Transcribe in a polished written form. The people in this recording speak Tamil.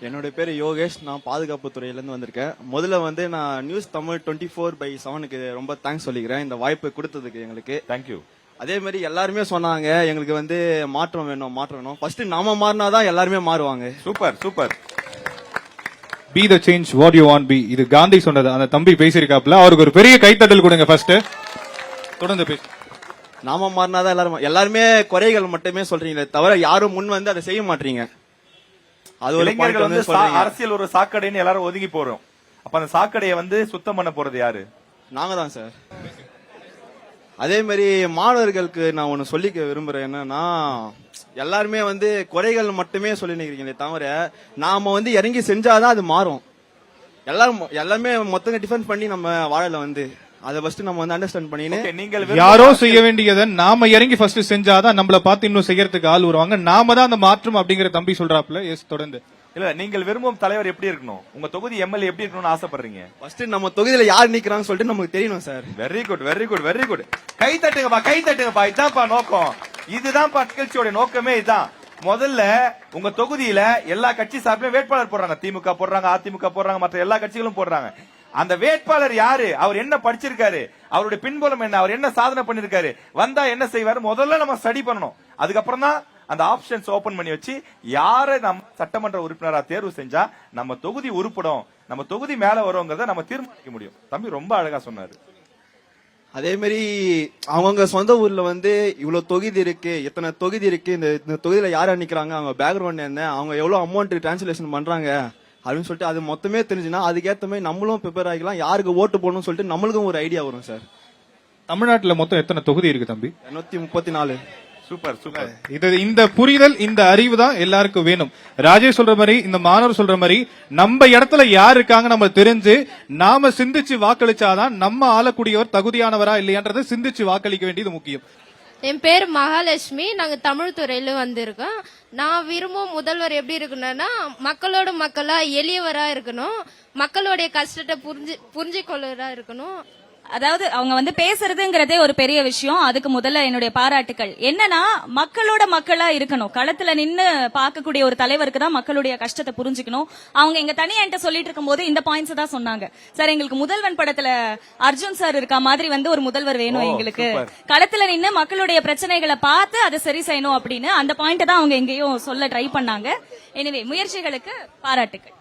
என்னோட பேர் யோகேஷ். நான் பாதுகாப்பு துறையிலேருந்து வந்திருக்கேன். முதல்ல வந்து நான் நியூஸ் தமிழ் 24/7க்கு ரொம்ப தேங்க்ஸ் சொல்லிக்கிறேன் இந்த வாய்ப்பு கொடுத்ததுக்கு எங்களுக்கு. தேங்க்யூ. அதே மாதிரி எல்லாருமே சொன்னாங்க எங்களுக்கு வந்து மாற்றம் வேணும் மாற்றம் வேணும். ஃபர்ஸ்ட் நாம மாறினாதான் எல்லாருமே மாறுவாங்க. Super super. Be the change what you want be. இது காந்தி சொன்னது. அந்த தம்பி பேசியிருக்காப்ல, அவருக்கு ஒரு பெரிய கைத்தட்டல் கொடுங்க. ஃபர்ஸ்ட் தொடர்ந்து பேசு. நாம மாறினாதான் எல்லாருமே குறைகள் மட்டுமே சொல்றீங்களே தவிர யாரும் முன் வந்து அதை செய்ய மாட்டீங்க. அது ஒரு இளைஞர்கள் வந்து சொல்றீங்க. அரசியல் ஒரு சாக்கடைன்னு எல்லாரும் ஒதுங்கி போறோம். அப்ப அந்த சாக்கடையை வந்து சுத்தம் பண்ண போறது யாரு? நாங்க தான் சார். அதே மாதிரி மாணவர்களுக்கு நான் ஒன்னு சொல்லிக்க விரும்புறேன். என்னன்னா எல்லாருமே வந்து குறைகள் மட்டுமே சொல்லி நிக்கிறீங்களே தவிர நாம வந்து இறங்கி செஞ்சாதான் அது மாறும். எல்லாமே மொத்தம் டிஃபெண்ட் பண்ணி நம்ம வாழல வந்து அதை ஃபர்ஸ்ட் நம்ம வந்து அண்டர்ஸ்டாண்ட் பண்ணினு நீங்கள் யாரோ செய்ய வேண்டியதை நாம இறங்கி ஃபர்ஸ்ட் செஞ்சாதான் நம்மள பார்த்து இன்னும் செய்யறதுக்கு ஆள் வருவாங்க. நாம தான் அந்த மாற்றம் அப்படிங்கிற தம்பி சொல்றாப்ல. எஸ் தொடர்ந்து. இல்ல நீங்கள் விரும்பும் தலைவர் எப்படி இருக்கணும்? உங்க தொகுதி எம்எல்ஏ எப்படி இருக்கணும்னு ஆசைப்படுறீங்க? ஃபர்ஸ்ட் நம்ம தொகுதியில யார் நிக்கிறான்னு சொல்லிட்டு நமக்கு தெரியணும் சார். Very good very good very good. கை தட்டுங்கப்பா கை தட்டுங்கப்பா. இதான்ப்பா நோக்கம். இதுதான் நிகழ்ச்சியோட நோக்கமே இதுதான். முதல்ல உங்க தொகுதியில எல்லா கட்சி சார்பிலும் வேட்பாளர் போடுறாங்க. திமுக போடுறாங்க, அதிமுக போடுறாங்க, மற்ற எல்லா கட்சிகளும் போடுறாங்க. அந்த வேட்பாளர் யாரு, அவர் என்ன படிச்சிருக்காரு, அவருடைய பின்புலம் என்ன, அவர் என்ன சாதனை பண்ணிருக்காரு, வந்தா என்ன செய்வாரு, முதல்ல நம்ம ஸ்டடி பண்ணணும். அதுக்கப்புறம் தான் அந்த ஆப்ஷன்ஸ் ஓபன் பண்ணி வச்சு யாரை நம்ம சட்டமன்ற உறுப்பினரா தேர்வு செஞ்சா நம்ம தொகுதி உருப்படும், நம்ம தொகுதி மேல வருங்கிறத நம்ம தீர்மானிக்க முடியும். தம்பி ரொம்ப அழகா சொன்னாரு. அதே மாதிரி அவங்க சொந்த ஊர்ல வந்து இவ்வளவு தொகுதி இருக்கு, எத்தனை தொகுதி இருக்கு, இந்த தொகுதியில யார் நிக்கிறாங்க, அவங்க பேக்ரவுண்ட் என்ன, அவங்க எவ்வளவு அமௌண்ட் டிரான்ஸ்லேஷன் பண்றாங்க அப்படின்னு சொல்லிட்டு அது மொத்தமே தெரிஞ்சுன்னா அதுக்கேற்ற மாதிரி நம்மளும் ப்ரிப்பேர் ஆகிக்கலாம். யாருக்கு ஓட்டு போடணும்னு சொல்லிட்டு நம்மளுக்கும் ஒரு ஐடியா வரும் சார். தமிழ்நாட்டுல மொத்தம் எத்தனை தொகுதி இருக்கு தம்பி? 234. Super super. இது இந்த புரிதல் இந்த அறிவு தான் எல்லாருக்கும் வேணும். ராஜேஷ் சொல்ற மாதிரி, இந்த மாணவர் சொல்ற மாதிரி நம்ம இடத்துல யார் இருக்காங்க நம்ம தெரிஞ்சு நாம சிந்திச்சு வாக்களிச்சாதான் நம்ம ஆளக்கூடியவர் தகுதியானவரா இல்லையான்றதை சிந்திச்சு வாக்களிக்க வேண்டியது முக்கியம். என் பேர் மகாலட்சுமி. நாங்க தமிழ் துறையில வந்திருக்கோம். நான் விரும்பும் முதல்வர் எப்படி இருக்கணும்னா மக்களோட மக்களா எளியவரா இருக்கணும், மக்களுடைய கஷ்டத்தை புரிஞ்சு கொள்ளுறா இருக்கணும். அதாவது அவங்க வந்து பேசுறதுங்கிறதே ஒரு பெரிய விஷயம். அதுக்கு முதல்ல என்னுடைய பாராட்டுக்கள். என்னன்னா மக்களோட மக்களா இருக்கணும். களத்துல நின்னு பார்க்கக்கூடிய ஒரு தலைவருக்கு தான் மக்களுடைய கஷ்டத்தை புரிஞ்சுக்கணும். அவங்க எங்க தனியா என்கிட்ட சொல்லிட்டு இருக்கும் போது இந்த பாயிண்ட்ஸ் தான் சொன்னாங்க. சார் எங்களுக்கு முதல்வன் படத்துல அர்ஜுன் சார் இருக்கா மாதிரி வந்து ஒரு முதல்வர் வேணும் எங்களுக்கு. களத்துல நின்னு மக்களுடைய பிரச்சனைகளை பார்த்து அதை சரி செய்யணும் அப்படின்னு அந்த பாயிண்ட் தான் அவங்க எங்கேயும் சொல்ல ட்ரை பண்ணாங்க. எனவே முயற்சிகளுக்கு பாராட்டுக்கள்.